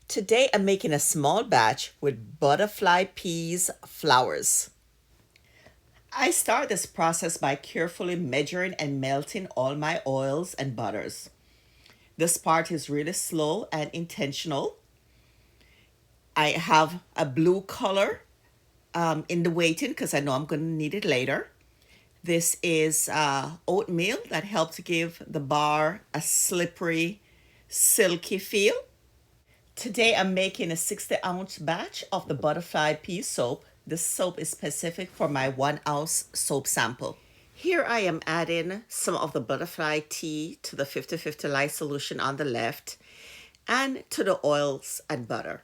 Today I'm making a small batch with butterfly peas flowers. I start this process by carefully measuring and melting all my oils and butters. This part is really slow and intentional. I have a blue color in the waiting because I know I'm going to need it later. This is oatmeal that helps give the bar a slippery, silky feel. Today I'm making a 60-ounce batch of the butterfly pea soap. This soap is specific for my 1 ounce soap sample. Here I am adding some of the butterfly tea to the 50-50 lye solution on the left and to the oils and butter.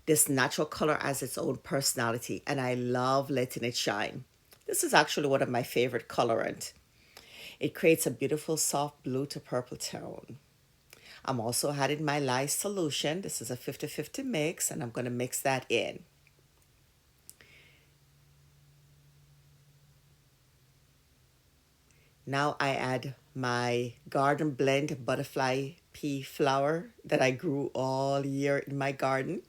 This natural color has its own personality and I love letting it shine. This is actually one of my favorite colorant. It creates a beautiful soft blue to purple tone. I'm also adding my lye solution. This is a 50-50 mix and I'm going to mix that in. Now I add my Garden Blend butterfly pea flower that I grew all year in my garden.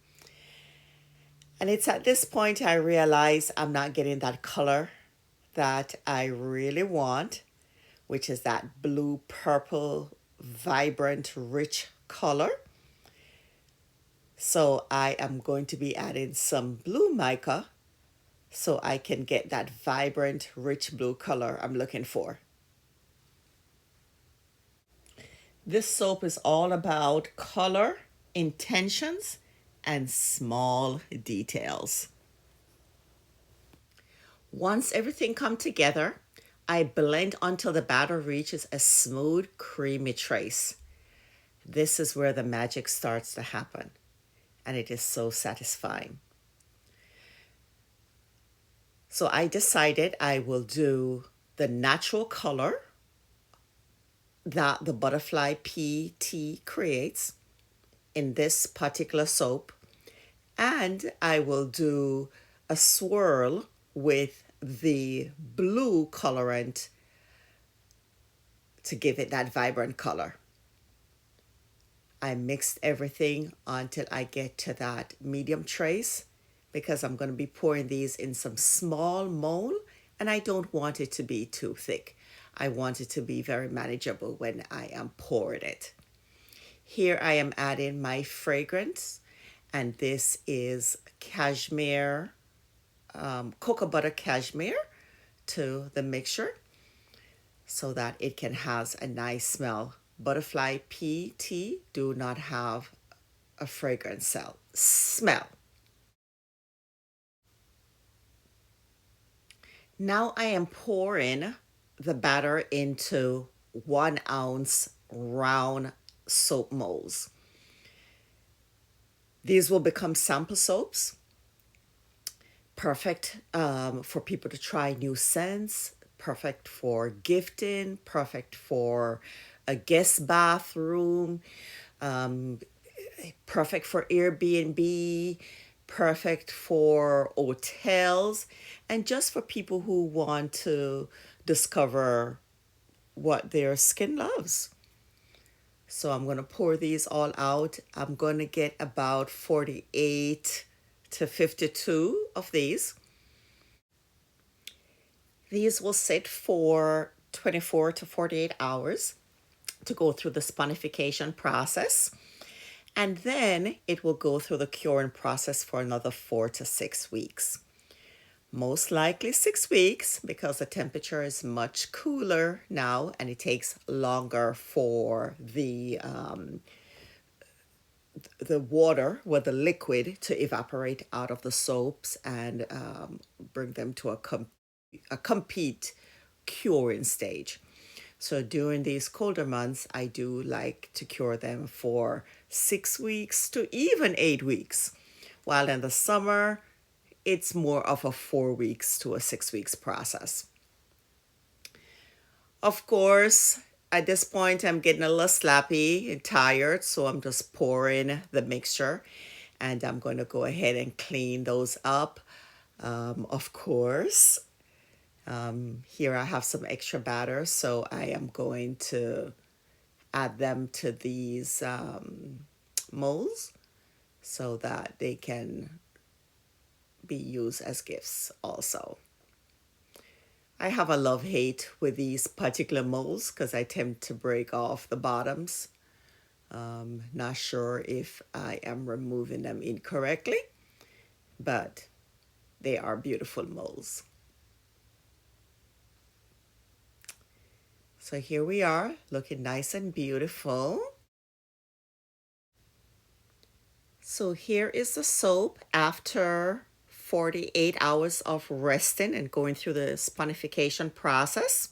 And it's at this point I realize I'm not getting that color that I really want, which is that blue, purple, vibrant, rich color. So I am going to be adding some blue mica so I can get that vibrant, rich blue color I'm looking for. This soap is all about color, intentions, and small details. Once everything comes together, I blend until the batter reaches a smooth, creamy trace. This is where the magic starts to happen, and it is so satisfying. So I decided I will do the natural color that the butterfly pea tea creates in this particular soap, and I will do a swirl with the blue colorant to give it that vibrant color. I mixed everything until I get to that medium trace because I'm going to be pouring these in some small mold and I don't want it to be too thick. I want it to be very manageable when I am pouring it. Here I am adding my fragrance, and this is cashmere, cocoa butter cashmere to the mixture so that it can have a nice smell. Butterfly pea tea do not have a fragrance smell. Now I am pouring the batter into 1 ounce round soap molds. These will become sample soaps, perfect for people to try new scents, perfect for gifting, perfect for a guest bathroom, um, perfect for Airbnb, perfect for hotels, and just for people who want to discover what their skin loves. So I'm going to pour these all out. I'm going to get about 48 to 52 of these. These will sit for 24 to 48 hours to go through the sponification process. And then it will go through the curing process for another 4 to 6 weeks. Most likely 6 weeks because the temperature is much cooler now and it takes longer for the water or the liquid to evaporate out of the soaps and bring them to a complete curing stage. So during these colder months, I do like to cure them for 6 weeks to even 8 weeks. While in the summer, it's more of a 4 weeks to a 6 weeks process. Of course, at this point, I'm getting a little slappy and tired, so I'm just pouring the mixture and I'm going to go ahead and clean those up. Of course, here I have some extra batter, so I am going to add them to these molds. so that they can be used as gifts also. I have a love-hate with these particular molds because I tend to break off the bottoms. Not sure if I am removing them incorrectly, but they are beautiful molds. So here we are, looking nice and beautiful. So here is the soap after 48 hours of resting and going through the sponification process.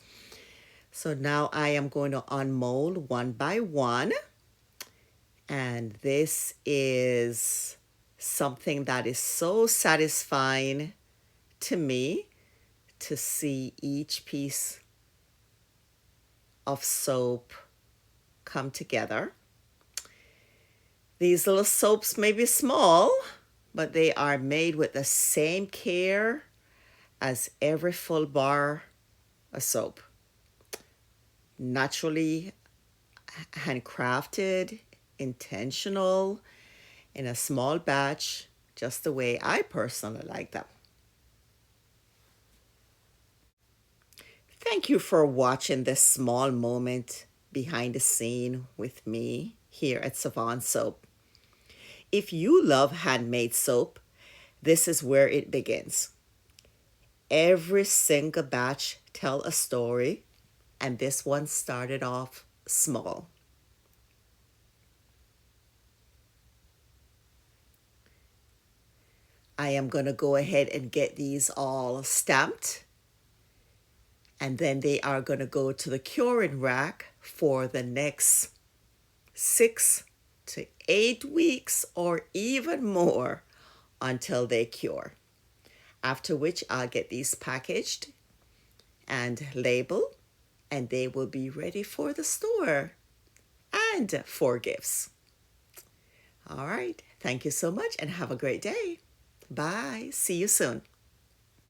So now I am going to unmold one by one. And this is something that is so satisfying to me, to see each piece of soap come together. These little soaps may be small, but they are made with the same care as every full bar of soap. Naturally handcrafted, intentional, in a small batch, just the way I personally like them. Thank you for watching this small moment behind the scene with me here at Savon Soap. If you love handmade soap, this is where it begins. Every single batch tell a story, and this one started off small. I am going to go ahead and get these all stamped, and then they are going to go to the curing rack for the next 6 to 8 weeks or even more until they cure. After which I'll get these packaged and labeled, and they will be ready for the store and for gifts. All right. Thank you so much and have a great day. Bye. See you soon.